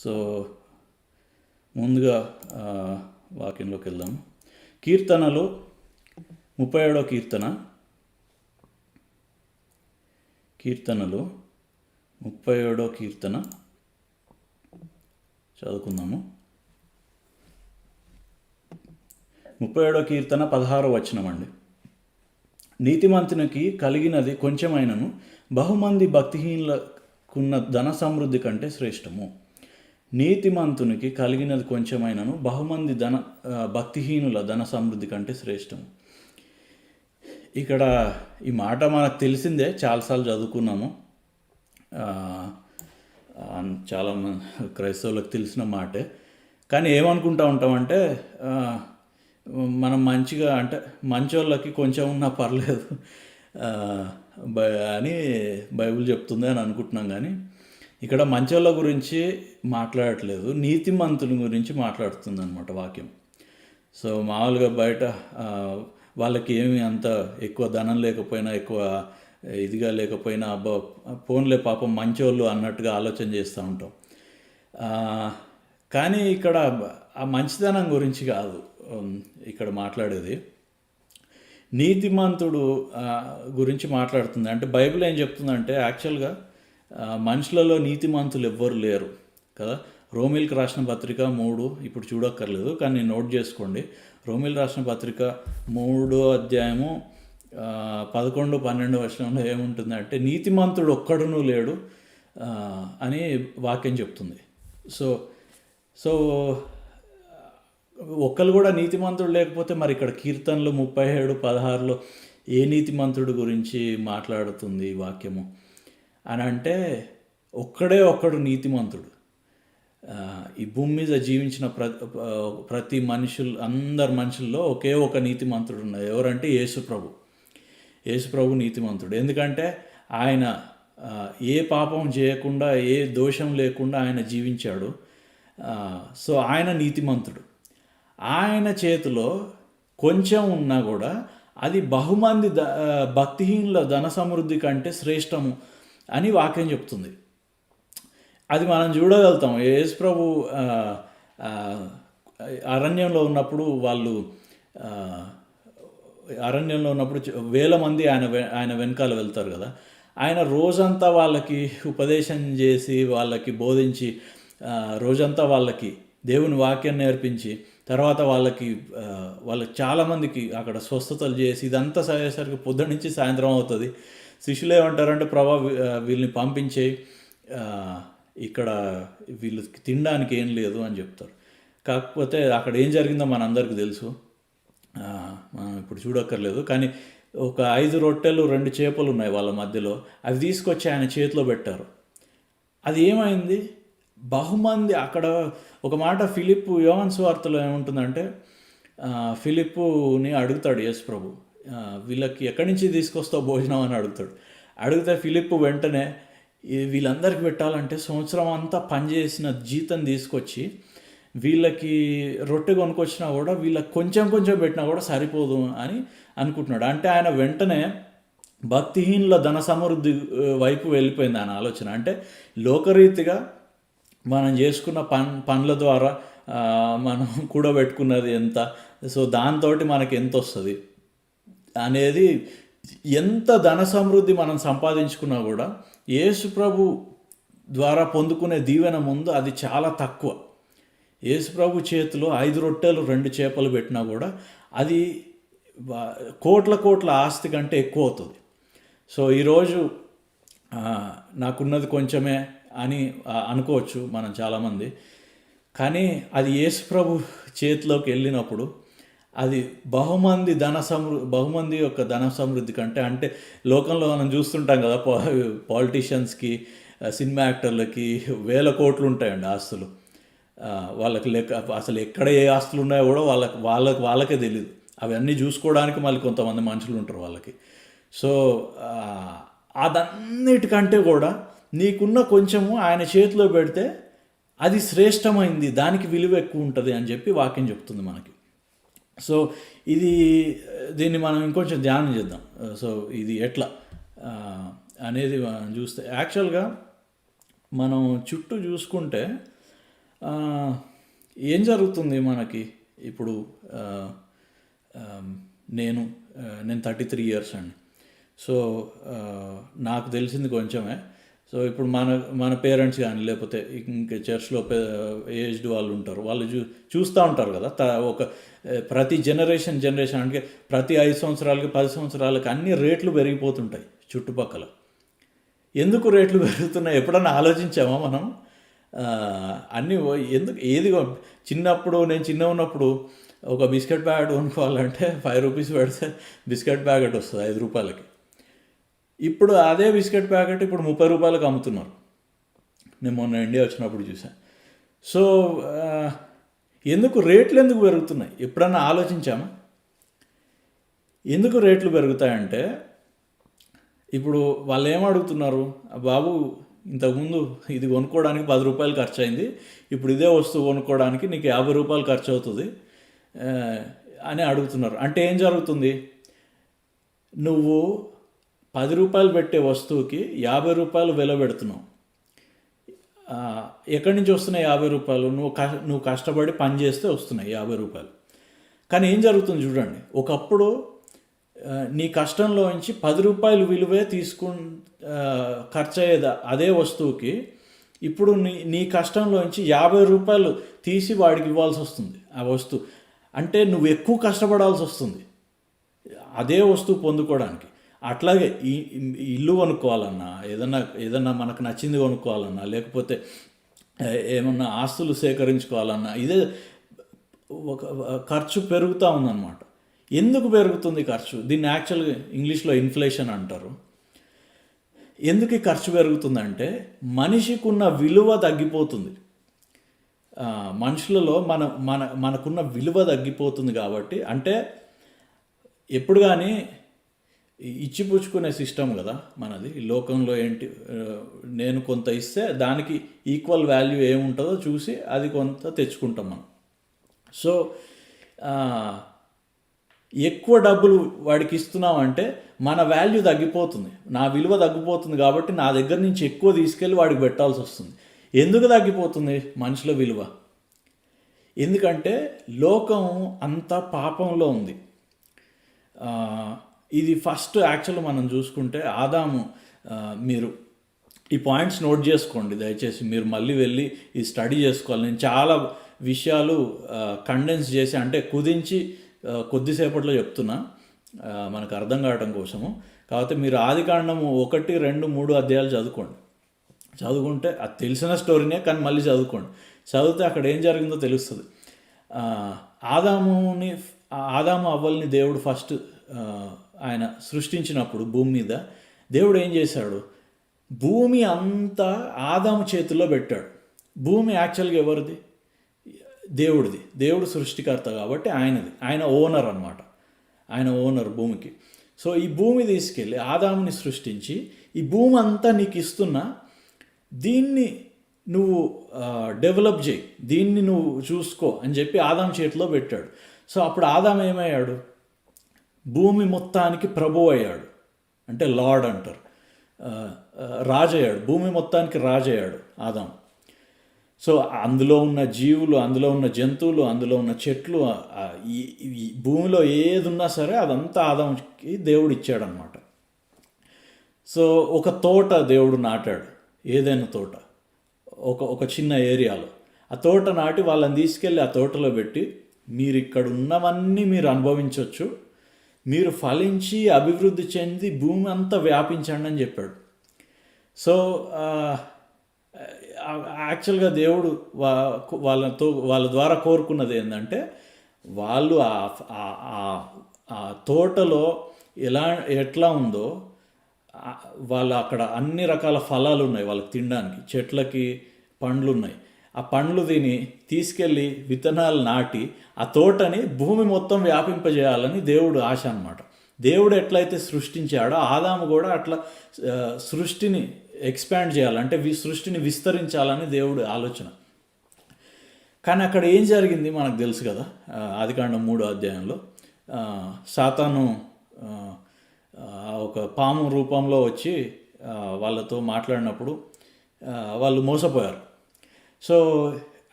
So ముందుగా వాక్యంలోకి వెళ్దాం. కీర్తనలు 37వ కీర్తనలు 37వ కీర్తన చదువుకుందాము. 37వ కీర్తన 16వ వచనం అండి. నీతిమంతునికి కలిగినది కొంచెమైనను బహుమంది భక్తిహీనులకున్న ధన సమృద్ధి కంటే శ్రేష్టము. నీతిమంతునికి కలిగినది కొంచెమైనను బహుమంది భక్తిహీనుల ధన సమృద్ధి కంటే శ్రేష్టము. ఇక్కడ ఈ మాట మనకు తెలిసిందే, చాలాసార్లు చదువుకున్నాము. చాలా క్రైస్తవులకు తెలిసిన మాటే. కానీ ఏమనుకుంటూ ఉంటామంటే మనం మంచిగా అంటే మంచోళ్ళకి కొంచెం ఉన్నా పర్లేదు అని బైబిల్ చెప్తుంది అని అనుకుంటున్నాం. కానీ ఇక్కడ మంచోళ్ళ గురించి మాట్లాడట్లేదు, నీతిమంతుల గురించి మాట్లాడుతుంది అన్నమాట వాక్యం. సో మామూలుగా బయట వాళ్ళకి ఏమి అంత ఎక్కువ ధనం లేకపోయినా, ఎక్కువ ఇదిగా లేకపోయినా, అబ్బా పోన్లే పాపం మంచోళ్ళు అన్నట్టుగా ఆలోచన చేస్తూ ఉంటాం. కానీ ఇక్కడ ఆ మంచితనం గురించి కాదు ఇక్కడ మాట్లాడేది, నీతిమంతుడు గురించి మాట్లాడుతుంది. అంటే బైబిల్ ఏం చెప్తుందంటే యాక్చువల్గా మనుషులలో నీతిమంతులు ఎవ్వరు లేరు కదా. రోమిల్కి రాసిన పత్రిక 3, ఇప్పుడు చూడక్కర్లేదు కానీ నోట్ చేసుకోండి. రోమిల్ రాసిన పత్రిక 3వ అధ్యాయము 11-12 వచనంలో ఏముంటుందంటే నీతిమంతుడు ఒక్కడునూ లేడు అని వాక్యం చెప్తుంది. సో ఒక్కరు కూడా నీతిమంతుడు లేకపోతే మరి ఇక్కడ కీర్తనలు 37-16లో ఏ నీతిమంతుడు గురించి మాట్లాడుతుంది వాక్యము అని అంటే, ఒక్కడు నీతిమంతుడు. ఈ భూమి మీద జీవించిన ప్రతి అందరి మనుషుల్లో ఒకే ఒక నీతిమంతుడు ఉన్నారు. ఎవరంటే యేసుప్రభు నీతిమంతుడు. ఎందుకంటే ఆయన ఏ పాపం చేయకుండా, ఏ దోషం లేకుండా ఆయన జీవించాడు. సో ఆయన నీతిమంతుడు. ఆయన చేతిలో కొంచెం ఉన్నా కూడా అది బహుమంది భక్తిహీనుల ధన సమృద్ధి కంటే శ్రేష్టము అని వాక్యం చెప్తుంది. అది మనం చూడగలుగుతాం. యేసు ప్రభు అరణ్యంలో ఉన్నప్పుడు వేల మంది ఆయన వెనకాల వెళ్తారు కదా. ఆయన రోజంతా వాళ్ళకి ఉపదేశం చేసి, వాళ్ళకి బోధించి, రోజంతా వాళ్ళకి దేవుని వాక్యాన్ని నేర్పించి, తర్వాత వాళ్ళకి చాలామందికి అక్కడ స్వస్థతలు చేసి, ఇదంతా సరేసరికి పొద్దున్న నుంచి సాయంత్రం అవుతుంది. శిష్యులు ఏమంటారంటే, ప్రభా వీళ్ళని పంపించే, ఇక్కడ వీళ్ళకి తినడానికి ఏం లేదు అని చెప్తారు. కాకపోతే అక్కడ ఏం జరిగిందో మనందరికీ తెలుసు, మనం ఇప్పుడు చూడక్కర్లేదు. కానీ ఒక 5 రొట్టెలు 2 చేపలు ఉన్నాయి వాళ్ళ మధ్యలో. అవి తీసుకొచ్చి ఆయన చేతిలో పెట్టారు. అది ఏమైంది? బహుమంది అక్కడ ఒక మాట ఫిలిప్పు యోహాను సువార్తలో ఏముంటుందంటే, ఫిలిప్పుని అడుగుతాడు యేసు ప్రభు, వీళ్ళకి ఎక్కడి నుంచి తీసుకొస్తావు భోజనం అని అడిగితే ఫిలిప్పు వెంటనే వీళ్ళందరికీ పెట్టాలంటే సంవత్సరం అంతా పనిచేసిన జీతం తీసుకొచ్చి వీళ్ళకి రొట్టె కొనుక్కొచ్చినా కూడా వీళ్ళకి కొంచెం పెట్టినా కూడా సరిపోదు అని అనుకుంటున్నాడు. అంటే ఆయన వెంటనే భక్తిహీనుల ధన సమృద్ధి వైపు వెళ్ళిపోయింది ఆయన ఆలోచన. అంటే లోకరీతిగా మనం చేసుకున్న పనుల ద్వారా మనం కూడబెట్టుకున్నది ఎంత, సో దాంతో మనకి ఎంత వస్తుంది అనేది, ఎంత ధన సమృద్ధి మనం సంపాదించుకున్నా కూడా యేసు ప్రభు ద్వారా పొందుకునే దీవెన ముందు అది చాలా తక్కువ. యేసు ప్రభు చేతిలో 5 రొట్టెలు 2 చేపలు పెట్టినా కూడా అది కోట్ల ఆస్తి కంటే ఎక్కువ అవుతుంది. సో ఈరోజు నాకున్నది కొంచెమే అని అనుకోవచ్చు మనం చాలామంది. కానీ అది యేసు ప్రభు చేతిలోకి వెళ్ళినప్పుడు అది బహుమంది యొక్క ధన సమృద్ధి కంటే, అంటే లోకంలో మనం చూస్తుంటాం కదా, పాలిటీషియన్స్కి, సినిమా యాక్టర్లకి వేల కోట్లు ఉంటాయండి ఆస్తులు. వాళ్ళకి అసలు ఎక్కడ ఏ ఆస్తులు ఉన్నాయో కూడా వాళ్ళకే తెలియదు. అవన్నీ చూసుకోవడానికి మళ్ళీ కొంతమంది మనుషులు ఉంటారు వాళ్ళకి. సో అదన్నిటికంటే కూడా నీకున్న కొంచెము ఆయన చేతిలో పెడితే అది శ్రేష్టమైంది, దానికి విలువ ఎక్కువ ఉంటుంది అని చెప్పి వాక్యం చెప్తుంది మనకి. సో దీన్ని మనం ఇంకొంచెం ధ్యానం చేద్దాం. సో ఇది ఎట్లా అనేది మనం చూస్తే, యాక్చువల్గా మనం చుట్టూ చూసుకుంటే ఏం జరుగుతుంది మనకి ఇప్పుడు? ఆ, ఆ, నేను నేను 33 ఇయర్స్ అండి. సో నాకు తెలిసింది కొంచెమే. సో ఇప్పుడు మన పేరెంట్స్ కానీ లేకపోతే ఇంకా చర్చ్లో ఏజ్డ్ వాళ్ళు ఉంటారు, వాళ్ళు చూస్తూ ఉంటారు కదా. ప్రతి జనరేషన్ అంటే ప్రతి 5 సంవత్సరాలకి 10 సంవత్సరాలకి అన్ని రేట్లు పెరిగిపోతుంటాయి చుట్టుపక్కల. ఎందుకు రేట్లు పెరుగుతున్నాయి ఎప్పుడన్నా ఆలోచించామా మనం? అన్నీ ఎందుకు నేను చిన్న ఉన్నప్పుడు ఒక బిస్కెట్ ప్యాకెట్ కొనుక్కోవాలంటే 5 రూపీస్ పెడితే బిస్కెట్ ప్యాకెట్ వస్తుంది 5 రూపాయలకి. ఇప్పుడు అదే బిస్కెట్ ప్యాకెట్ ఇప్పుడు 30 రూపాయలకు అమ్ముతున్నారు. నేను మొన్న ఇండియా వచ్చినప్పుడు చూసాను. సో రేట్లు ఎందుకు పెరుగుతున్నాయి ఎప్పుడన్నా ఆలోచించామా? ఎందుకు రేట్లు పెరుగుతాయంటే, ఇప్పుడు వాళ్ళు ఏమడుగుతున్నారు, బాబు ఇంతకుముందు ఇది కొనుక్కోవడానికి 10 రూపాయలు ఖర్చు అయింది, ఇప్పుడు ఇదే వస్తువు కొనుక్కోవడానికి నీకు 50 రూపాయలు ఖర్చు అవుతుంది అని అడుగుతున్నారు. అంటే ఏం జరుగుతుంది? నువ్వు 10 రూపాయలు పెట్టే వస్తువుకి 50 రూపాయలు విలువ పెడుతున్నావు. ఎక్కడి నుంచి వస్తున్నాయి 50 రూపాయలు? నువ్వు కష్టపడి పని చేస్తే వస్తున్నాయి 50 రూపాయలు. కానీ ఏం జరుగుతుంది చూడండి, ఒకప్పుడు నీ కష్టంలో నుంచి 10 రూపాయలు విలువే ఖర్చు అయ్యేది అదే వస్తువుకి ఇప్పుడు నీ కష్టంలో నుంచి 50 రూపాయలు తీసి వాడికి ఇవ్వాల్సి వస్తుంది ఆ వస్తువు. అంటే నువ్వు ఎక్కువ కష్టపడాల్సి వస్తుంది అదే వస్తువు పొందుకోవడానికి. అట్లాగే ఇల్లు కొనుక్కోవాలన్నా, ఏదన్నా మనకు నచ్చింది కొనుక్కోవాలన్నా, లేకపోతే ఏమన్నా ఆస్తులు సేకరించుకోవాలన్నా, ఇదే ఒక ఖర్చు పెరుగుతూ ఉందన్నమాట. ఎందుకు పెరుగుతుంది ఖర్చు? దీన్ని యాక్చువల్గా ఇంగ్లీష్లో ఇన్ఫ్లేషన్ అంటారు. ఎందుకు ఖర్చు పెరుగుతుందంటే మనిషికి ఉన్న విలువ తగ్గిపోతుంది. మనుషులలో మనకున్న విలువ తగ్గిపోతుంది కాబట్టి. అంటే ఎప్పుడు కానీ ఇచ్చిపుచ్చుకునే సిస్టమ్ కదా మనది. లోకంలో ఏంటి, నేను కొంత ఇస్తే దానికి ఈక్వల్ వాల్యూ ఏముంటుందో చూసి అది కొంత తెచ్చుకుంటాం మనం. సో ఎక్కువ డబ్బులు వాడికి ఇస్తున్నామంటే మన వాల్యూ తగ్గిపోతుంది, నా విలువ తగ్గిపోతుంది. కాబట్టి నా దగ్గర నుంచి ఎక్కువ తీసుకెళ్ళి వాడికి పెట్టాల్సి వస్తుంది. ఎందుకు తగ్గిపోతుంది మనుషుల విలువ? ఎందుకంటే లోకం అంతా పాపంలో ఉంది. ఇది ఫస్ట్ యాక్చువల్గా మనం చూసుకుంటే ఆదాము, మీరు ఈ పాయింట్స్ నోట్ చేసుకోండి దయచేసి, మీరు మళ్ళీ వెళ్ళి ఈ స్టడీ చేసుకోవాలి. నేను చాలా విషయాలు కండెన్స్ చేసి అంటే కుదించి కొద్దిసేపట్లో చెప్తున్నా మనకు అర్థం కావడం కోసము. కాకపోతే మీరు ఆదికాండము 1, 2, 3 అధ్యాయాలు చదువుకుంటే అది తెలిసిన స్టోరీనే, కానీ మళ్ళీ చదివితే అక్కడ ఏం జరిగిందో తెలుస్తుంది. ఆదాము అవ్వల్ని దేవుడు ఫస్ట్ ఆయన సృష్టించినప్పుడు భూమి మీద దేవుడు ఏం చేశాడు? భూమి అంతా ఆదాము చేతుల్లో పెట్టాడు. భూమి యాక్చువల్గా ఎవరిది? దేవుడిది. దేవుడు సృష్టికర్త కాబట్టి ఆయన ఓనర్ అన్నమాట. ఆయన ఓనర్ భూమికి. సో ఈ భూమి తీసుకెళ్ళి ఆదాముని సృష్టించి ఈ భూమి అంతా నీకు ఇస్తున్నా, దీన్ని నువ్వు డెవలప్ చేయి, దీన్ని నువ్వు చూసుకో అని చెప్పి ఆదాము చేతిలో పెట్టాడు. సో అప్పుడు ఆదాము ఏమయ్యాడు? భూమి మొత్తానికి ప్రభువు అయ్యాడు. అంటే లార్డ్ అంటారు, రాజయ్యాడు. భూమి మొత్తానికి రాజయ్యాడు ఆదాము. సో అందులో ఉన్న జీవులు, అందులో ఉన్న జంతువులు, అందులో ఉన్న చెట్లు, ఈ భూమిలో ఏది ఉన్నా సరే అదంతా ఆదాముకి దేవుడు ఇచ్చాడనమాట. సో ఒక తోట దేవుడు నాటాడు, ఏదైనా తోట, ఒక చిన్న ఏరియాలో. ఆ తోట నాటి వాళ్ళని తీసుకెళ్ళి ఆ తోటలో పెట్టి, మీరు ఇక్కడ ఉన్నవన్నీ మీరు అనుభవించవచ్చు, మీరు ఫలించి అభివృద్ధి చెంది భూమి అంతా వ్యాపించండి అని చెప్పాడు. సో యాక్చువల్గా దేవుడు వాళ్ళ ద్వారా కోరుకున్నది ఏంటంటే, వాళ్ళు ఆ తోటలో ఎట్లా ఉందో వాళ్ళు అక్కడ అన్ని రకాల ఫలాలు ఉన్నాయి వాళ్ళకి తినడానికి, చెట్లకి పండ్లు ఉన్నాయి. ఆ పండ్లు తిని తీసుకెళ్ళి విత్తనాలు నాటి ఆ తోటని భూమి మొత్తం వ్యాపింపజేయాలని దేవుడు ఆశ అన్నమాట. దేవుడు ఎట్లయితే సృష్టించాడో ఆదాము కూడా అట్లా సృష్టిని ఎక్స్పాండ్ చేయాలంటే సృష్టిని విస్తరించాలని దేవుడు ఆలోచన. కానీ అక్కడ ఏం జరిగింది మనకు తెలుసు కదా. ఆదికాండం 3వ అధ్యాయంలో సాతాను ఒక పాము రూపంలో వచ్చి వాళ్ళతో మాట్లాడినప్పుడు వాళ్ళు మోసపోయారు. సో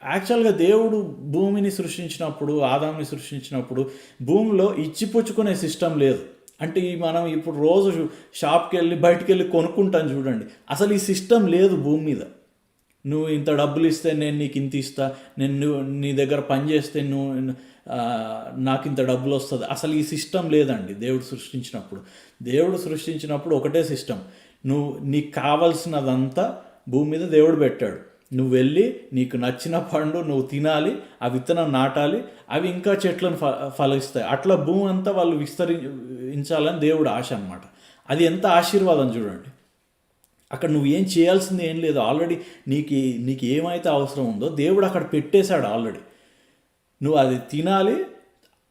యాక్చువల్గా దేవుడు భూమిని సృష్టించినప్పుడు, ఆదాంని సృష్టించినప్పుడు భూమిలో ఇచ్చిపుచ్చుకునే సిస్టమ్ లేదు. అంటే మనం ఇప్పుడు రోజు షాప్కి వెళ్ళి బయటికి వెళ్ళి కొనుక్కుంటాం చూడండి, అసలు ఈ సిస్టమ్ లేదు భూమి మీద. నువ్వు ఇంత డబ్బులు ఇస్తే నేను నీకు ఇంత ఇస్తా, నీ దగ్గర పని చేస్తే నాకు ఇంత డబ్బులు వస్తుంది, అసలు ఈ సిస్టమ్ లేదండి దేవుడు సృష్టించినప్పుడు. దేవుడు సృష్టించినప్పుడు ఒకటే సిస్టమ్, నీకు కావాల్సినదంతా భూమి మీద దేవుడు పెట్టాడు. నువ్వు వెళ్ళి నీకు నచ్చిన పండు నువ్వు తినాలి, ఆ విత్తనం నాటాలి, అవి ఇంకా చెట్లను ఫలిస్తాయి. అట్లా భూమి అంతా వాళ్ళు విస్తరించాలని దేవుడు ఆశ అన్నమాట. అది ఎంత ఆశీర్వాదం చూడండి. అక్కడ నువ్వు ఏం చేయాల్సింది ఏం లేదు, ఆల్రెడీ నీకు ఏమైతే అవసరం ఉందో దేవుడు అక్కడ పెట్టేశాడు ఆల్రెడీ. నువ్వు అది తినాలి,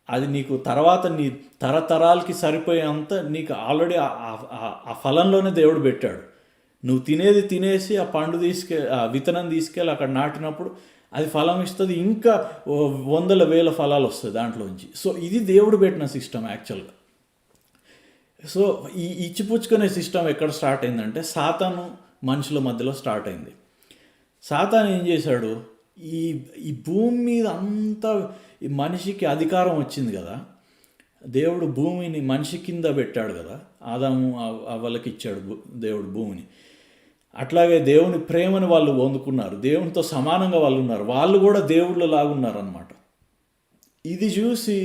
అది నీకు తర్వాత నీ తరతరాలకి సరిపోయేంత నీకు ఆల్రెడీ ఆ ఫలంలోనే దేవుడు పెట్టాడు. నువ్వు తినేసి ఆ పండు ఆ విత్తనం తీసుకెళ్ళి అక్కడ నాటినప్పుడు అది ఫలం ఇస్తుంది, ఇంకా వందల వేల ఫలాలు వస్తాయి దాంట్లోంచి. సో ఇది దేవుడు పెట్టిన సిస్టమ్ యాక్చువల్గా. సో ఈ ఇచ్చిపుచ్చుకునే సిస్టమ్ ఎక్కడ స్టార్ట్ అయిందంటే సాతాను మనుషుల మధ్యలో స్టార్ట్ అయింది. సాతాను ఏం చేశాడు, ఈ భూమి మీద అంతా మనిషికి అధికారం వచ్చింది కదా, దేవుడు భూమిని మనిషి కింద పెట్టాడు కదా, ఆదాము అవ్వలకి ఇచ్చాడు దేవుడు భూమిని. అట్లాగే దేవుని ప్రేమను వాళ్ళు పొందుకున్నారు, దేవునితో సమానంగా వాళ్ళు ఉన్నారు, వాళ్ళు కూడా దేవుళ్ళ లాగున్నారు అన్నమాట. ఇది చూసి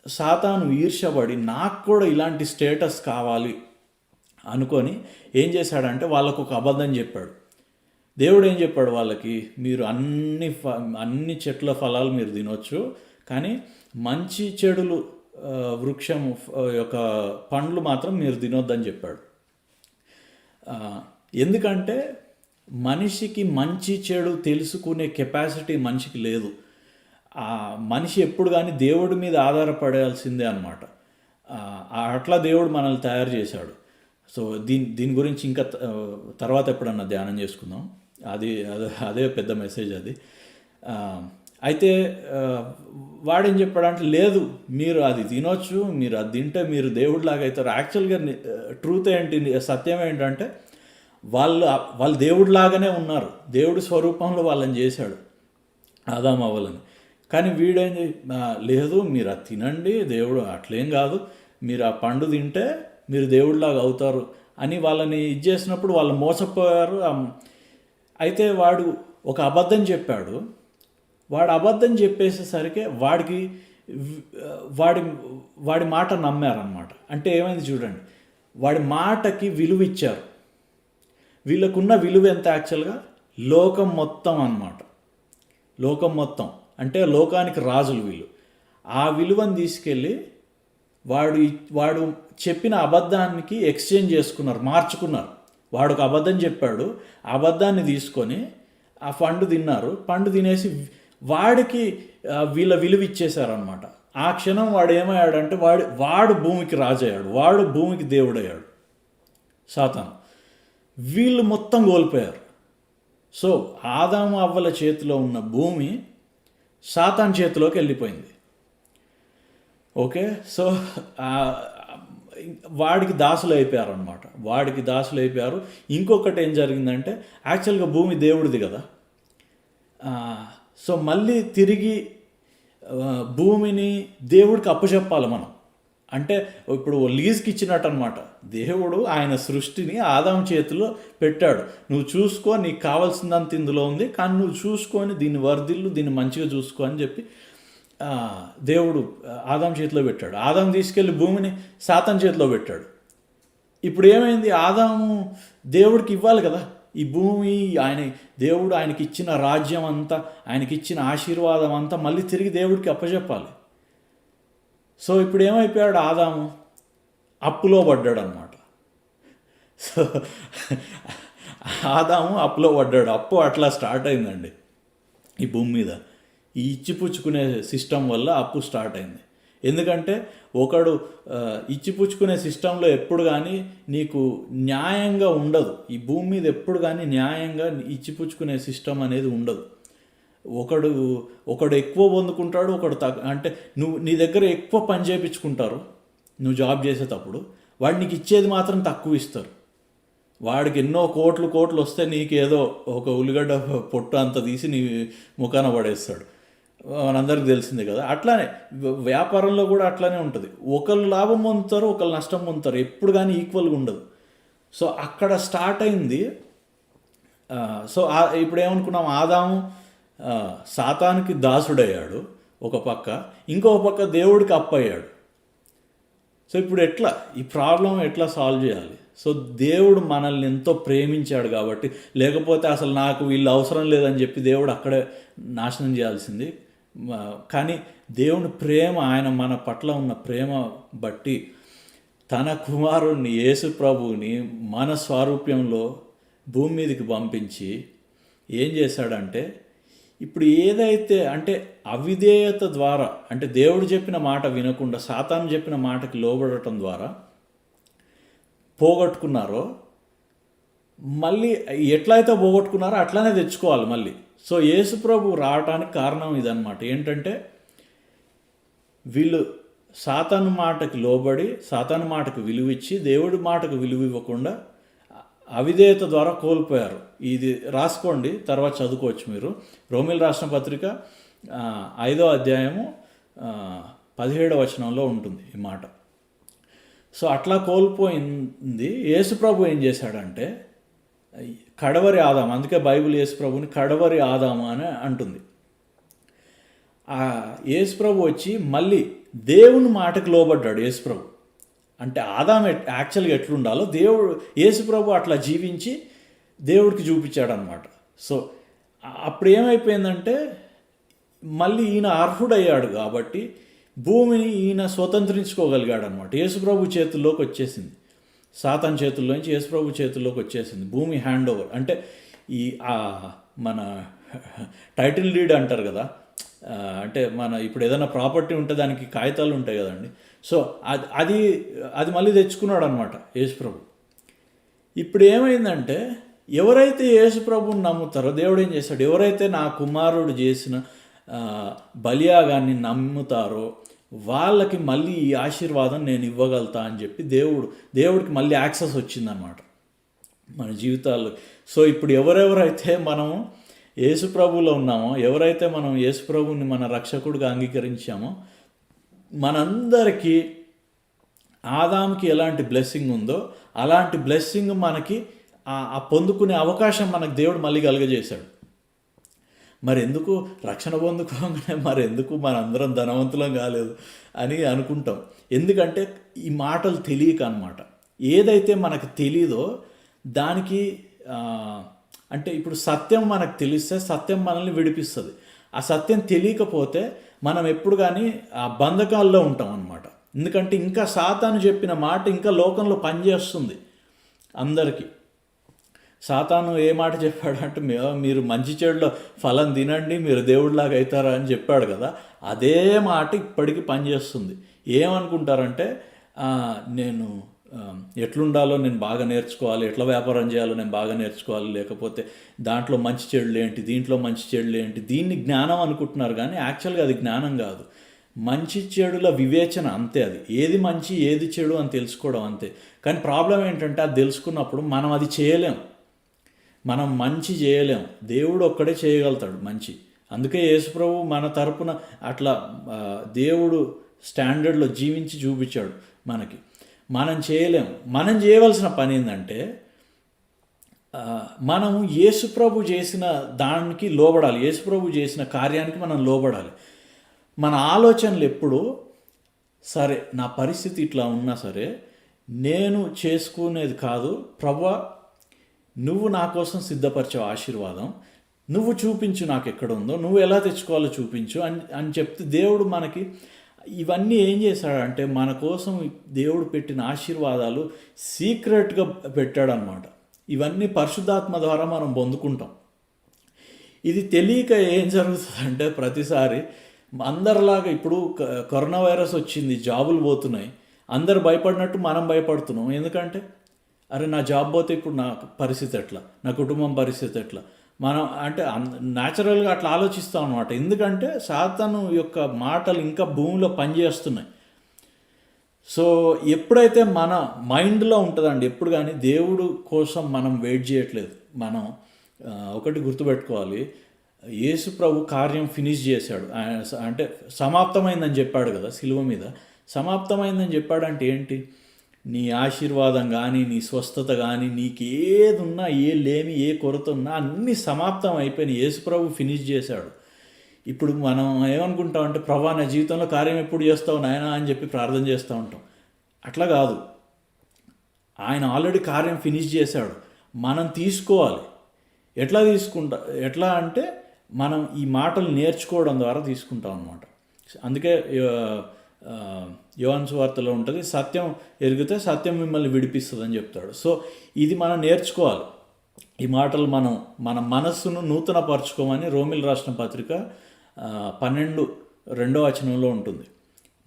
సాతాను ఈర్ష్యపడి నాకు కూడా ఇలాంటి స్టేటస్ కావాలి అనుకొని ఏం చేశాడంటే వాళ్ళకు ఒక అబద్ధం చెప్పాడు. దేవుడు ఏం చెప్పాడు వాళ్ళకి, మీరు అన్ని చెట్ల ఫలాలు మీరు తినొచ్చు, కానీ మంచి చెడులు వృక్షం యొక్క పండ్లు మాత్రం మీరు తినొద్దని చెప్పాడు. ఎందుకంటే మనిషికి మంచి చెడు తెలుసుకునే కెపాసిటీ మనిషికి లేదు. మనిషి ఎప్పుడు కానీ దేవుడి మీద ఆధారపడాల్సిందే అన్నమాట. అట్లా దేవుడు మనల్ని తయారు చేశాడు. సో దీని గురించి ఇంకా తర్వాత ఎప్పుడన్నా ధ్యానం చేసుకుందాం. అదే పెద్ద మెసేజ్ అది. అయితే వాడేం చెప్పాడంటే, లేదు మీరు అది తినొచ్చు, మీరు అది తింటే మీరు దేవుడిలాగా అవుతారు. యాక్చువల్గా ట్రూత్ ఏంటి, సత్యం ఏంటంటే వాళ్ళు దేవుడిలాగానే ఉన్నారు, దేవుడి స్వరూపంలో వాళ్ళని చేశాడు ఆదాము అవ్వలని. కానీ వీడేం లేదు, మీరు అది తినండి, దేవుడు అట్లేం కాదు, మీరు ఆ పండు తింటే మీరు దేవుడిలాగా అవుతారు అని వాళ్ళని చేసినప్పుడు వాళ్ళు మోసపోయారు. అయితే వాడు ఒక అబద్ధం చెప్పాడు. వాడు అబద్ధం చెప్పేసేసరికి వాడి మాట నమ్మారన్నమాట. అంటే ఏమైంది చూడండి, వాడి మాటకి విలువ ఇచ్చారు. వీళ్ళకున్న విలువ ఎంత యాక్చువల్గా, లోకం మొత్తం అన్నమాట. లోకం మొత్తం అంటే లోకానికి రాజులు వీళ్ళు. ఆ విలువను తీసుకెళ్ళి వాడు చెప్పిన అబద్ధానికి ఎక్స్చేంజ్ చేసుకున్నారు, మార్చుకున్నారు. వాడు ఒక అబద్ధం చెప్పాడు, ఆ అబద్ధాన్ని తీసుకొని ఆ పండు తిన్నారు. పండు తినేసి వాడికి వీళ్ళ విలువ ఇచ్చేశారనమాట. ఆ క్షణం వాడు ఏమయ్యాడంటే వాడు భూమికి రాజయ్యాడు, వాడు భూమికి దేవుడయ్యాడు సాతాను. వీళ్ళు మొత్తం కోల్పోయారు. సో ఆదాము అవ్వల చేతిలో ఉన్న భూమి సాతాను చేతిలోకి వెళ్ళిపోయింది. ఓకే, సో వాడికి దాసులు అయిపోయారు అనమాట. వాడికి దాసులు అయిపోయారు. ఇంకొకటి ఏం జరిగిందంటే, యాక్చువల్గా భూమి దేవుడిది కదా, సో మళ్ళీ తిరిగి భూమిని దేవుడికి అప్పచెప్పాలి మనం. అంటే ఇప్పుడు లీజ్కి ఇచ్చినట్టు అనమాట. దేవుడు ఆయన సృష్టిని ఆదాము చేతిలో పెట్టాడు, నువ్వు చూసుకో, నీకు కావాల్సిందంత ఇందులో ఉంది, కానీ నువ్వు చూసుకొని దీన్ని వర్ధిల్లు, దీన్ని మంచిగా చూసుకో అని చెప్పి దేవుడు ఆదాము చేతిలో పెట్టాడు. ఆదాము తీసుకెళ్ళి భూమిని సాతాను చేతిలో పెట్టాడు. ఇప్పుడు ఏమైంది, ఆదాము దేవుడికి ఇవ్వాలి కదా ఈ భూమి, దేవుడు ఆయనకి ఇచ్చిన రాజ్యం అంతా, ఆయనకి ఇచ్చిన ఆశీర్వాదం అంతా మళ్ళీ తిరిగి దేవుడికి అప్పచెప్పాలి. సో ఇప్పుడు ఏమైపోయాడు, ఆదాము అప్పులో పడ్డాడు అనమాట. సో ఆదాము అప్పులో పడ్డాడు. అప్పు అట్లా స్టార్ట్ అయిందండి ఈ భూమి మీద. ఈ ఇచ్చిపుచ్చుకునే సిస్టమ్ వల్ల అప్పు స్టార్ట్ అయింది. ఎందుకంటే ఒకడు ఇచ్చిపుచ్చుకునే సిస్టంలో ఎప్పుడు కానీ నీకు న్యాయంగా ఉండదు. ఈ భూమి మీద ఎప్పుడు కానీ న్యాయంగా ఇచ్చిపుచ్చుకునే సిస్టమ్ అనేది ఉండదు. ఒకడు ఎక్కువ పొందుకుంటాడు, అంటే నీ దగ్గర ఎక్కువ పని చేయించుకుంటారు. నువ్వు జాబ్ చేసేటప్పుడు వాడు నీకు ఇచ్చేది మాత్రం తక్కువ ఇస్తారు. వాడికి ఎన్నో కోట్లు వస్తే నీకేదో ఒక ఉల్లిగడ్డ పొట్టు అంత తీసి నీ ముఖాన పడేస్తాడు. మనందరికి తెలిసిందే కదా. అట్లానే వ్యాపారంలో కూడా అట్లానే ఉంటుంది. ఒకళ్ళు లాభం పొందుతారు, ఒకళ్ళు నష్టం పొందుతారు, ఎప్పుడు కానీ ఈక్వల్గా ఉండదు. సో అక్కడ స్టార్ట్ అయింది. సో ఇప్పుడు ఏమనుకున్నాం, ఆదాము సాతానికి దాసుడయ్యాడు ఒక పక్క, ఇంకో పక్క దేవుడికి అప్పయ్యాడు. సో ఇప్పుడు ఎట్లా ఈ ప్రాబ్లం ఎట్లా సాల్వ్ చేయాలి? సో దేవుడు మనల్ని ఎంతో ప్రేమించాడు కాబట్టి, లేకపోతే అసలు నాకు వీళ్ళు అవసరం లేదని చెప్పి దేవుడు అక్కడే నాశనం చేయాల్సింది. కానీ దేవుని ప్రేమ, ఆయన మన పట్ల ఉన్న ప్రేమ బట్టి తన కుమారుణ్ణి యేసు ప్రభువుని మన స్వారూప్యంలో భూమి మీదకి పంపించి ఏం చేశాడంటే, ఇప్పుడు ఏదైతే అంటే అవిధేయత ద్వారా, అంటే దేవుడు చెప్పిన మాట వినకుండా సాతాను చెప్పిన మాటకి లోబడటం ద్వారా పోగొట్టుకున్నారో, మళ్ళీ ఎట్లయితే పోగొట్టుకున్నారో అట్లానే తెచ్చుకోవాలి మళ్ళీ. సో యేసు ప్రభు రావడానికి కారణం ఇదన్నమాట. ఏంటంటే వీళ్ళు సాతాను మాటకి లోబడి, సాతాను మాటకు విలువిచ్చి దేవుడి మాటకు విలువ ఇవ్వకుండా అవిధేయత ద్వారా కోల్పోయారు. ఇది రాసుకోండి, తర్వాత చదువుకోవచ్చు మీరు. రోమిల్ రాసిన పత్రిక 5వ అధ్యాయము 17వ వచనంలో ఉంటుంది ఈ మాట. సో అట్లా కోల్పోయింది. యేసుప్రభు ఏం చేశాడంటే కడవరి ఆదాము, అందుకే బైబిల్ యేసుప్రభుని కడవరి ఆదాము అని అంటుంది. ఆ యేసుప్రభు వచ్చి మళ్ళీ దేవుని మాటకు లోబడ్డాడు. యేసుప్రభు అంటే ఆదాము యాక్చువల్గా ఎట్లుండాలో దేవుడు యేసుప్రభు అట్లా జీవించి దేవుడికి చూపించాడు అనమాట. సో అప్పుడు ఏమైపోయిందంటే మళ్ళీ ఈయన అర్హుడయ్యాడు కాబట్టి భూమిని ఈయన స్వతంత్రించుకోగలిగాడు అనమాట. యేసుప్రభు చేతుల్లోకి వచ్చేసింది, సాతాను చేతుల్లోంచి యేసుప్రభు చేతుల్లోకి వచ్చేసింది భూమి. హ్యాండ్ ఓవర్ అంటే ఈ మన టైటిల్ డీడ్ అంటారు కదా, అంటే మన ఇప్పుడు ఏదైనా ప్రాపర్టీ ఉంటే దానికి కాగితాలు ఉంటాయి కదండి. సో అది మళ్ళీ తెచ్చుకున్నాడు అనమాట యేసుప్రభు. ఇప్పుడు ఏమైందంటే ఎవరైతే యేసుప్రభుని నమ్ముతారో దేవుడు ఏం చేశాడు, ఎవరైతే నా కుమారుడు చేసిన బలియాగాన్ని నమ్ముతారో వాళ్ళకి మళ్ళీ ఈ ఆశీర్వాదం నేను ఇవ్వగలుగుతా అని చెప్పి దేవుడికి మళ్ళీ యాక్సెస్ వచ్చిందనమాట మన జీవితాల్లో. సో ఇప్పుడు ఎవరెవరైతే మనము యేసుప్రభులో ఉన్నామో, ఎవరైతే మనం యేసుప్రభుని మన రక్షకుడిగా అంగీకరించామో, మనందరికీ ఆదాముకి ఎలాంటి బ్లెస్సింగ్ ఉందో అలాంటి బ్లెస్సింగ్ మనకి ఆ పొందుకునే అవకాశం మనకు దేవుడు మళ్ళీ కలుగజేశాడు. మరి ఎందుకు రక్షణ పొందుకోగానే మరి ఎందుకు మనందరం ధనవంతులం కాలేదు అని అనుకుంటాం. ఎందుకంటే ఈ మాటలు తెలియక అనమాట. ఏదైతే మనకు తెలీదో దానికి అంటే ఇప్పుడు సత్యం మనకు తెలిస్తే సత్యం మనల్ని విడిపిస్తుంది. ఆ సత్యం తెలియకపోతే మనం ఎప్పుడు కానీ ఆ బంధకాల్లో ఉంటాం అన్నమాట. ఎందుకంటే ఇంకా సాతాను చెప్పిన మాట ఇంకా లోకంలో పనిచేస్తుంది అందరికీ. సాతాను ఏ మాట చెప్పాడంటే మీరు మంచి చెడులో ఫలం తినండి మీరు దేవుడిలాగా అవుతారా అని చెప్పాడు కదా, అదే మాట ఇప్పటికీ పనిచేస్తుంది. ఏమనుకుంటారంటే నేను ఎట్లుండాలో నేను బాగా నేర్చుకోవాలి, ఎట్లా వ్యాపారం చేయాలో నేను బాగా నేర్చుకోవాలి, లేకపోతే దాంట్లో మంచి చెడులు ఏంటి, దీంట్లో మంచి చెడులు ఏంటి, దీన్ని జ్ఞానం అనుకుంటున్నారు. కానీ యాక్చువల్గా అది జ్ఞానం కాదు, మంచి చెడుల వివేచన అంతే. అది ఏది మంచి ఏది చెడు అని తెలుసుకోవడం అంతే. కానీ ప్రాబ్లం ఏంటంటే అది తెలుసుకున్నప్పుడు మనం అది చేయలేం, మనం మంచి చేయలేం. దేవుడు ఒక్కడే చేయగలుగుతాడు మంచి. అందుకే యేసుప్రభు మన తరపున అట్లా దేవుడు స్టాండర్డ్లో జీవించి చూపించాడు మనకి. మనం చేయలేం. మనం చేయవలసిన పని ఏంటంటే మనము యేసుప్రభు చేసిన దానికి లోబడాలి, యేసుప్రభు చేసిన కార్యానికి మనం లోబడాలి. మన ఆలోచనలు ఎప్పుడు సరే నా పరిస్థితి ఇట్లా ఉన్నా సరే నేను చేసుకునేది కాదు ప్రభువా, నువ్వు నా కోసం సిద్ధపరిచే ఆశీర్వాదం నువ్వు చూపించు, నాకు ఎక్కడ ఉందో, నువ్వు ఎలా తెచ్చుకోవాలో చూపించు అని చెప్తే దేవుడు మనకి ఇవన్నీ ఏం చేశాడంటే మన కోసం దేవుడు పెట్టిన ఆశీర్వాదాలు సీక్రెట్గా పెట్టాడనమాట. ఇవన్నీ పరిశుద్ధాత్మ ద్వారా మనం పొందుకుంటాం. ఇది తెలియక ఏం జరుగుతుందంటే ప్రతిసారి అందరిలాగా ఇప్పుడు కరోనా వైరస్ వచ్చింది, జాబులు పోతున్నాయి, అందరు భయపడినట్టు మనం భయపడుతున్నాం. ఎందుకంటే అరే నా జాబ్ పోతే ఇప్పుడు నా పరిస్థితి ఎట్లా, నా కుటుంబం పరిస్థితి ఎట్లా, మనం అంటే న్యాచురల్గా అట్లా ఆలోచిస్తాం అనమాట. ఎందుకంటే సాతాను యొక్క మాటలు ఇంకా భూమిలో పనిచేస్తున్నాయి. సో ఎప్పుడైతే మన మైండ్లో ఉంటుందండి, ఎప్పుడు కానీ దేవుడు కోసం మనం వెయిట్ చేయట్లేదు. మనం ఒకటి గుర్తుపెట్టుకోవాలి, యేసు ప్రభు కార్యం ఫినిష్ చేశాడు. అంటే సమాప్తమైందని చెప్పాడు కదా శిలువ మీద. సమాప్తమైందని చెప్పాడంటే ఏంటి? నీ ఆశీర్వాదం కానీ, నీ స్వస్థత కానీ, నీకు ఏది ఉన్నా, ఏ లేమి, ఏ కొరత ఉన్నా అన్నీ సమాప్తం అయిపోయినాయి. యేసు ప్రభు ఫినిష్ చేశాడు. ఇప్పుడు మనం ఏమనుకుంటామంటే, ప్రభా నా జీవితంలో కార్యం ఎప్పుడు చేస్తావు నాయనా అని చెప్పి ప్రార్థన చేస్తూ ఉంటాం. అట్లా కాదు, ఆయన ఆల్రెడీ కార్యం ఫినిష్ చేశాడు. మనం తీసుకోవాలి. ఎట్లా అంటే మనం ఈ మాటలు నేర్చుకోవడం ద్వారా తీసుకుంటాం అన్నమాట. అందుకే యోహాను సువార్తలో ఉంటుంది, సత్యం ఎరిగితే సత్యం మిమ్మల్ని విడిపిస్తుంది అని చెప్తాడు. సో ఇది మనం నేర్చుకోవాలి. ఈ మాటలు మనం మన మనస్సును నూతనపరచుకోమని రోమిల్ రాసిన పత్రిక 12:2 ఉంటుంది.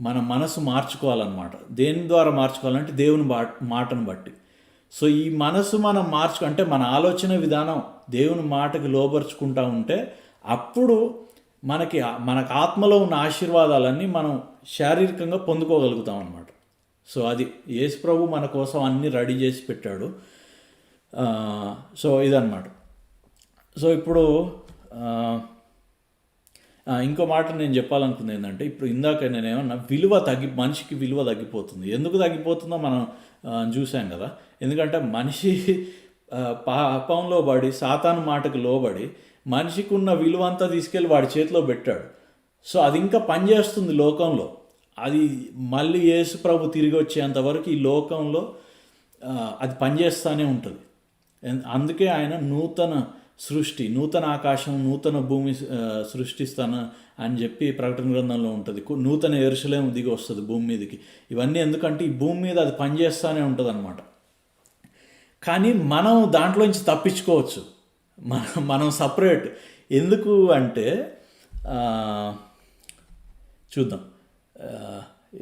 మన మనసు మార్చుకోవాలన్నమాట. దేని ద్వారా మార్చుకోవాలంటే దేవుని మాటను బట్టి. సో ఈ మనసు మనం అంటే మన ఆలోచన విధానం దేవుని మాటకి లోబరుచుకుంటూ ఉంటే అప్పుడు మనకు ఆత్మలో ఉన్న ఆశీర్వాదాలన్నీ మనం శారీరకంగా పొందుకోగలుగుతాం అన్నమాట. సో అది యేసు ప్రభు మన కోసం అన్నీ రెడీ చేసి పెట్టాడు. సో ఇదన్నమాట. సో ఇప్పుడు ఇంకో మాట నేను చెప్పాలనుకుంది ఏంటంటే, ఇప్పుడు ఇందాక నేనేమన్నా మనిషికి విలువ తగ్గిపోతుంది. ఎందుకు తగ్గిపోతుందో మనం చూసాం కదా. ఎందుకంటే మనిషి పాపంలో పడి, సాతాను మాటకు లోబడి, మనిషికి ఉన్న విలువ అంతా తీసుకెళ్ళి వాడి చేతిలో పెట్టాడు. సో అది ఇంకా పనిచేస్తుంది లోకంలో. అది మళ్ళీ యేసు ప్రభు తిరిగి వచ్చేంతవరకు ఈ లోకంలో అది పనిచేస్తూనే ఉంటుంది. అందుకే ఆయన నూతన సృష్టి, నూతన ఆకాశం, నూతన భూమి సృష్టిస్తాను అని చెప్పి ప్రకటన గ్రంథంలో ఉంటుంది. నూతన యెరూషలేము దిగి వస్తుంది భూమి మీదకి. ఇవన్నీ ఎందుకంటే ఈ భూమి మీద అది పనిచేస్తూనే ఉంటుంది అన్నమాట. కానీ మనం దాంట్లోంచి తప్పించుకోవచ్చు. మనం సపరేట్. ఎందుకు అంటే చూద్దాం.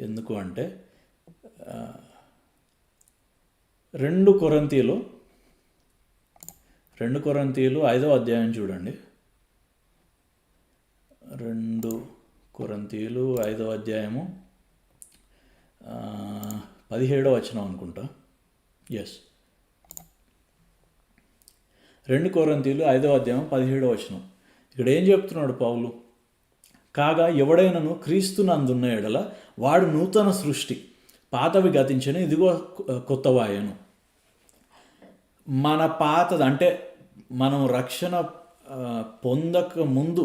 ఎందుకు అంటే 2 కొరింథీయులు 5:వ చూడండి. 2 కొరింథీయులు 5:17 17వ అనుకుంటా. ఎస్, 2 కొరింథీయులు 5:17 ఇక్కడ ఏం చెప్తున్నాడు పౌలు? కాగా ఎవడైనను క్రీస్తునందున్న ఎడల వాడు నూతన సృష్టి, పాతవి గతించను, ఇదిగో కొత్తవాయను. మన పాతది అంటే మనం రక్షణ పొందక ముందు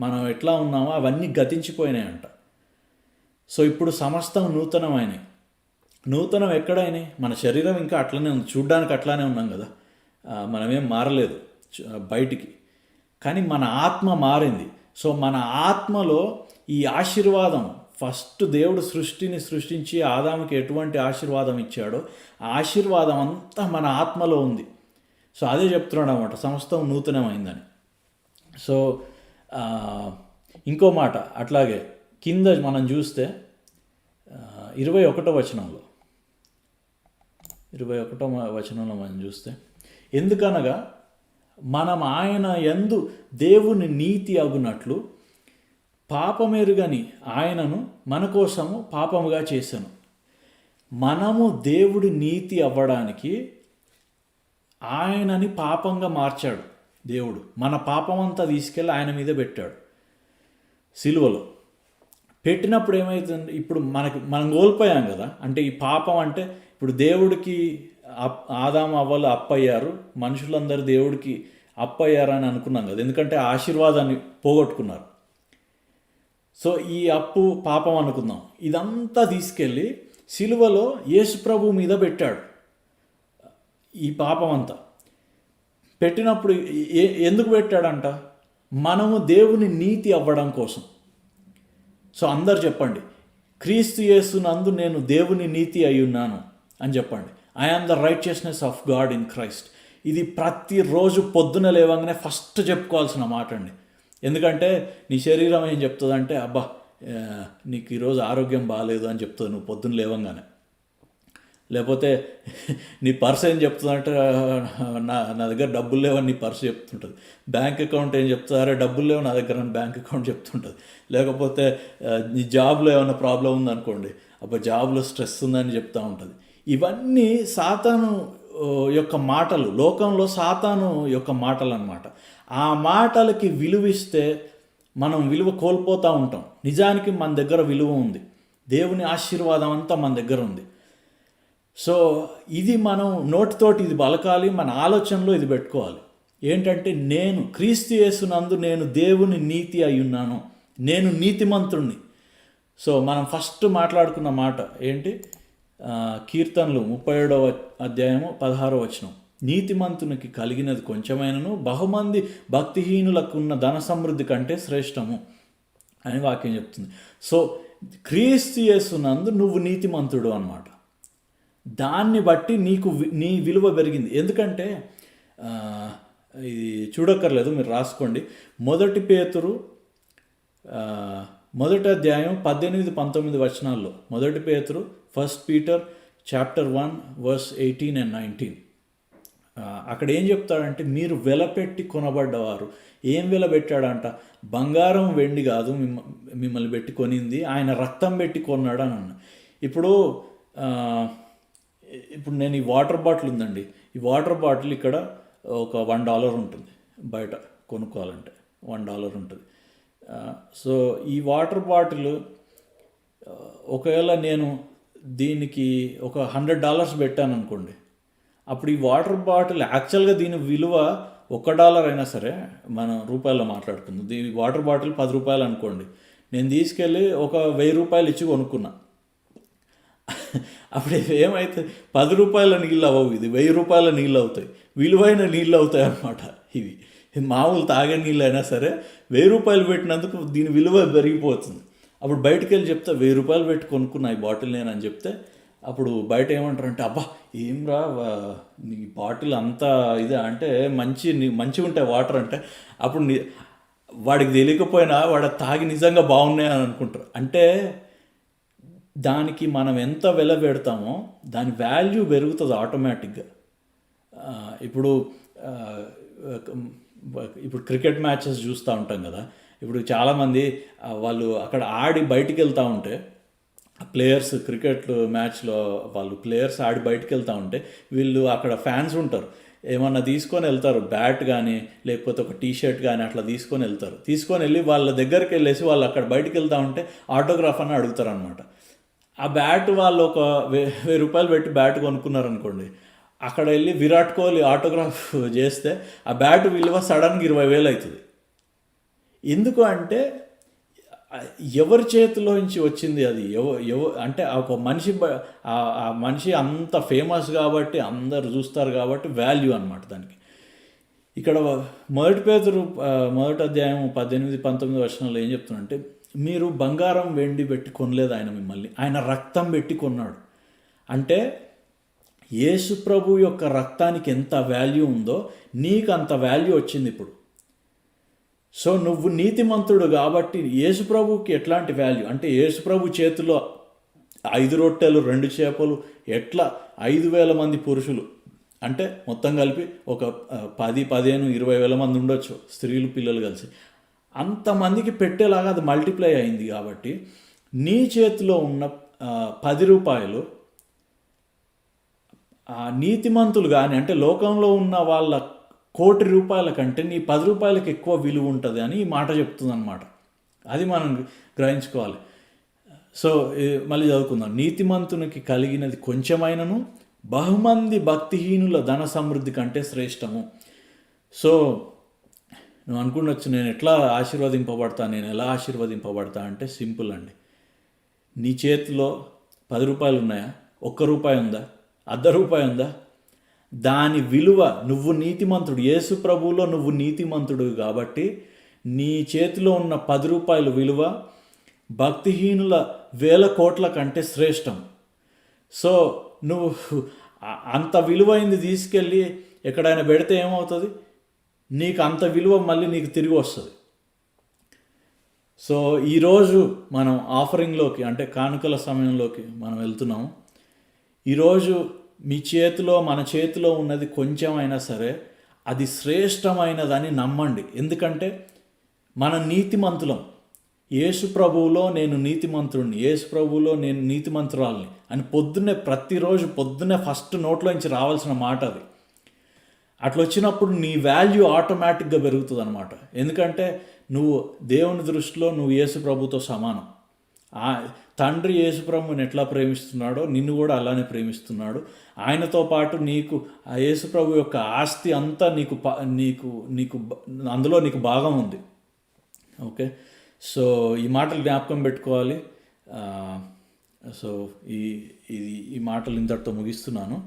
మనం ఎట్లా ఉన్నామో అవన్నీ గతించిపోయినాయంట. సో ఇప్పుడు సమస్తం నూతనమైనవి. నూతనం ఎక్కడైనా మన శరీరం ఇంకా అట్లనే ఉంది, చూడ్డానికి అట్లానే ఉన్నాం కదా, మనమేం మారలేదు బయటికి. కానీ మన ఆత్మ మారింది. సో మన ఆత్మలో ఈ ఆశీర్వాదం, ఫస్ట్ దేవుడు సృష్టిని సృష్టించి ఆదాముకి ఎటువంటి ఆశీర్వాదం ఇచ్చాడో ఆ ఆశీర్వాదం అంతా మన ఆత్మలో ఉంది. సో అదే చెప్తున్నాడు అన్నమాట, సమస్తం నూతనమైందని. సో ఇంకో మాట అట్లాగే కింద మనం చూస్తే 21వ మనం చూస్తే, ఎందుకనగా మనం ఆయన యందు దేవుని నీతి అగునట్లు పాపమెరుగని ఆయనను మన కోసము పాపముగా చేశాను. మనము దేవుడి నీతి అవ్వడానికి ఆయనని పాపంగా మార్చాడు దేవుడు. మన పాపమంతా తీసుకెళ్ళి ఆయన మీద పెట్టాడు సిలువలో. పెట్టినప్పుడు ఏమవుతుంది? ఇప్పుడు మనం కోల్పోయాం కదా. అంటే ఈ పాపం అంటే ఇప్పుడు దేవుడికి ఆదాము అవ్వలు అప్పయ్యారు, మనుషులందరూ దేవుడికి అప్పయ్యారని అనుకున్నాం కదా, ఎందుకంటే ఆశీర్వాదాన్ని పోగొట్టుకున్నారు. సో ఈ అప్పు పాపం అనుకుందాం. ఇదంతా తీసుకెళ్ళి సిలువలో యేసు ప్రభు మీద పెట్టాడు ఈ పాపం అంతా. పెట్టినప్పుడు ఎందుకు పెట్టాడంట? మనము దేవుని నీతి అవ్వడం కోసం. సో అందరు చెప్పండి, క్రీస్తు యేసునందు నేను దేవుని నీతి అయి ఉన్నాను అని చెప్పండి. I am the righteousness of God in Christ. ఇది ప్రతిరోజు పొద్దున లేవగానే ఫస్ట్ చెప్పుకోవాల్సిన మాట అండి. ఎందుకంటే నీ శరీరం ఏం చెప్తుందంటే, అబ్బా నీకు ఈరోజు ఆరోగ్యం బాగాలేదు అని చెప్తుంది నువ్వు పొద్దున్న లేవంగానే. లేకపోతే నీ పర్స్ ఏం చెప్తుందంటే నా దగ్గర డబ్బులు లేవని నీ పర్స్ చెప్తుంటుంది. బ్యాంక్ అకౌంట్ ఏం చెప్తారే డబ్బులు లేవు నా దగ్గర అని బ్యాంక్ అకౌంట్ చెప్తుంటుంది. లేకపోతే నీ జాబ్లో ఏమైనా ప్రాబ్లం ఉందనుకోండి, అప్పుడు జాబ్లో స్ట్రెస్ ఉందని చెప్తూ ఉంటుంది. ఇవన్నీ సాతాను యొక్క మాటలు, లోకంలో సాతాను యొక్క మాటలు అన్నమాట. ఆ మాటలకి విలువిస్తే మనం విలువ కోల్పోతూ ఉంటాం. నిజానికి మన దగ్గర విలువ ఉంది, దేవుని ఆశీర్వాదం అంతా మన దగ్గర ఉంది. సో ఇది మనం నోటితోటి ఇది పలకాలి, మన ఆలోచనలో ఇది పెట్టుకోవాలి. ఏంటంటే నేను క్రీస్తు యేసునందు నేను దేవుని నీతి అయి ఉన్నాను, నేను నీతిమంతుణ్ణి. సో మనం ఫస్ట్ మాట్లాడుకున్న మాట ఏంటి? కీర్తనలు 37వ అధ్యాయము 16వ వచనం, నీతిమంతునికి కలిగినది కొంచెమైనను బహుమంది భక్తిహీనులకు ఉన్న ధన సమృద్ధి కంటే శ్రేష్టము అని వాక్యం చెప్తుంది. సో క్రీస్తు యేసునందు నువ్వు నీతిమంతుడు అన్నమాట. దాన్ని బట్టి నీ విలువ పెరిగింది. ఎందుకంటే ఇది చూడక్కర్లేదు, మీరు రాసుకోండి. 1 పేతురు 1వ అధ్యాయం 18-19 వచనాల్లో, 1 పేతురు 1 పీటర్ చాప్టర్ 1 వర్స్ 18 and 19. అక్కడ ఏం చెప్తాడంటే, మీరు వెలపెట్టి కొనబడ్డవారు. ఏం వెలబెట్టాడంట? బంగారం వెండి కాదు మిమ్మల్ని పెట్టి కొనింది, ఆయన రక్తం పెట్టి కొన్నాడు అని అన్న. ఇప్పుడు నేను ఈ వాటర్ బాటిల్ ఉందండి, ఈ వాటర్ బాటిల్ ఇక్కడ ఒక $1 ఉంటుంది, బయట కొనుక్కోవాలంటే $1 ఉంటుంది. సో ఈ వాటర్ బాటిల్ ఒకవేళ నేను దీనికి ఒక $100 పెట్టాను అనుకోండి, అప్పుడు ఈ వాటర్ బాటిల్ యాక్చువల్గా దీని విలువ $1 అయినా సరే, మనం రూపాయల్లో మాట్లాడుకుందాం, దీని వాటర్ బాటిల్ ₹10 అనుకోండి, నేను తీసుకెళ్ళి ఒక $1000 ఇచ్చి కొనుక్కున్నా. అప్పుడు ఏమైతే ₹10 నీళ్ళు అవ్వవు, ఇది ₹1000 నీళ్ళు అవుతాయి, విలువైన నీళ్ళు అవుతాయి అన్నమాట. ఇవి మామూలు తాగే నీళ్ళు అయినా సరే ₹1000 పెట్టినందుకు దీని విలువ పెరిగిపోతుంది. అప్పుడు బయటికి వెళ్ళి చెప్తే ₹1000 పెట్టి కొనుక్కున్నా ఈ బాటిల్ నేను అని చెప్తే, అప్పుడు బయట ఏమంటారంటే, అబ్బా ఏం రా నీ బాటిల్ అంతా ఇదే అంటే మంచిగా ఉంటాయి వాటర్ అంటే, అప్పుడు వాడికి తెలియకపోయినా వాడు తాగి నిజంగా బాగున్నాయని అనుకుంటారు. అంటే దానికి మనం ఎంత వెల పెడతామో దాని వాల్యూ పెరుగుతుంది ఆటోమేటిక్గా. ఇప్పుడు క్రికెట్ మ్యాచెస్ చూస్తూ ఉంటాం కదా, ఇప్పుడు చాలామంది వాళ్ళు అక్కడ ఆడి బయటికి వెళ్తూ ఉంటే, ప్లేయర్స్ క్రికెట్ మ్యాచ్లో వాళ్ళు ప్లేయర్స్ ఆడి బయటికి వెళ్తూ ఉంటే, వీళ్ళు అక్కడ ఫ్యాన్స్ ఉంటారు, ఏమన్నా తీసుకొని వెళ్తారు, బ్యాట్ కానీ లేకపోతే ఒక టీషర్ట్ కానీ అట్లా తీసుకొని వెళ్తారు. తీసుకొని వెళ్ళి వాళ్ళ దగ్గరికి వెళ్ళేసి వాళ్ళు అక్కడ బయటికి వెళ్తూ ఉంటే ఆటోగ్రాఫ్ అని అడుగుతారు అనమాట. ఆ బ్యాట్ వాళ్ళు ఒక ₹1000 పెట్టి బ్యాట్ కొనుక్కున్నారనుకోండి, అక్కడ వెళ్ళి విరాట్ కోహ్లీ ఆటోగ్రాఫ్ చేస్తే ఆ బ్యాట్ విలువ సడన్గా 20,000 అవుతుంది. ఎందుకు అంటే ఎవరి చేతిలో నుంచి వచ్చింది అది, అంటే ఒక ఆ మనిషి అంత ఫేమస్ కాబట్టి అందరు చూస్తారు కాబట్టి వాల్యూ అన్నమాట దానికి. ఇక్కడ 1 పేతురు 1వ అధ్యాయం 18-19 వచనాల్లో ఏం చెప్తున్నాడంటే, మీరు బంగారం వెండి పెట్టి కొనలేదు ఆయన మిమ్మల్ని, ఆయన రక్తం పెట్టి కొన్నాడు. అంటే యేసు ప్రభు యొక్క రక్తానికి ఎంత వాల్యూ ఉందో నీకు అంత వాల్యూ వచ్చింది ఇప్పుడు. సో నువ్వు నీతిమంతుడు కాబట్టి యేసు ప్రభుకి ఎట్లాంటి వాల్యూ అంటే, యేసు ప్రభు చేతిలో 5 రొట్టెలు 2 చేపలు ఎట్లా 5,000 మంది పురుషులు అంటే మొత్తం కలిపి ఒక 10, 15, 20,000 మంది ఉండొచ్చు, స్త్రీలు పిల్లలు కలిసి, అంతమందికి పెట్టేలాగా అది మల్టిప్లై అయింది. కాబట్టి నీ చేతిలో ఉన్న ₹10 నీతిమంతులు కానీ అంటే లోకంలో ఉన్న వాళ్ళ ₹1,00,00,000 కంటే నీ ₹10 ఎక్కువ విలువ ఉంటుంది అని ఈ మాట చెప్తుంది అనమాట. అది మనం గ్రహించుకోవాలి. సో మళ్ళీ చదువుకుందాం. నీతిమంతునికి కలిగినది కొంచెమైనను బహుమంది భక్తిహీనుల ధన సమృద్ధి కంటే శ్రేష్టము. సో నువ్వు అనుకుండొచ్చు, నేను ఎట్లా ఆశీర్వదింపబడతా, నేను ఎలా ఆశీర్వదింపబడతా అంటే సింపుల్ అండి. నీ చేతిలో ₹10 ఉన్నాయా? ₹1 ఉందా? ₹1 ఉందా? దాని విలువ, నువ్వు నీతిమంతుడు, యేసు ప్రభువులో నువ్వు నీతిమంతుడు కాబట్టి నీ చేతిలో ఉన్న ₹10 విలువ భక్తిహీనుల 1,000 కోట్ల కంటే శ్రేష్టం. సో నువ్వు అంత విలువైంది తీసుకెళ్ళి ఎక్కడైనా పెడితే ఏమవుతుంది? నీకు అంత విలువ మళ్ళీ నీకు తిరిగి వస్తుంది. సో ఈరోజు మనం ఆఫరింగ్లోకి అంటే కానుకల సమయంలోకి మనం వెళ్తున్నాము. ఈరోజు మీ చేతిలో మన చేతిలో ఉన్నది కొంచెమైనా సరే అది శ్రేష్టమైనదని నమ్మండి. ఎందుకంటే మన నీతిమంతులం. యేసు ప్రభువులో నేను నీతిమంతుడిని, యేసు ప్రభువులో నేను నీతిమంతురాల్ని అని ప్రతిరోజు పొద్దున్నే ఫస్ట్ నోట్లోంచి రావాల్సిన మాట అది. అట్లా వచ్చినప్పుడు నీ వాల్యూ ఆటోమేటిక్గా పెరుగుతుంది అనమాట. ఎందుకంటే నువ్వు దేవుని దృష్టిలో నువ్వు యేసు ప్రభుతో సమానం. తండ్రి యేసు ప్రభుని ఎట్లా ప్రేమిస్తున్నాడో నిన్ను కూడా అలానే ప్రేమిస్తున్నాడు. ఆయనతో పాటు నీకు ఆ యేసు ప్రభు యొక్క ఆస్తి అంతా నీకు నీకు నీకు అందులో నీకు భాగం ఉంది. ఓకే, సో ఈ మాటలు జ్ఞాపకం పెట్టుకోవాలి. సో ఈ మాటలు ఇంతటితో ముగిస్తున్నాను.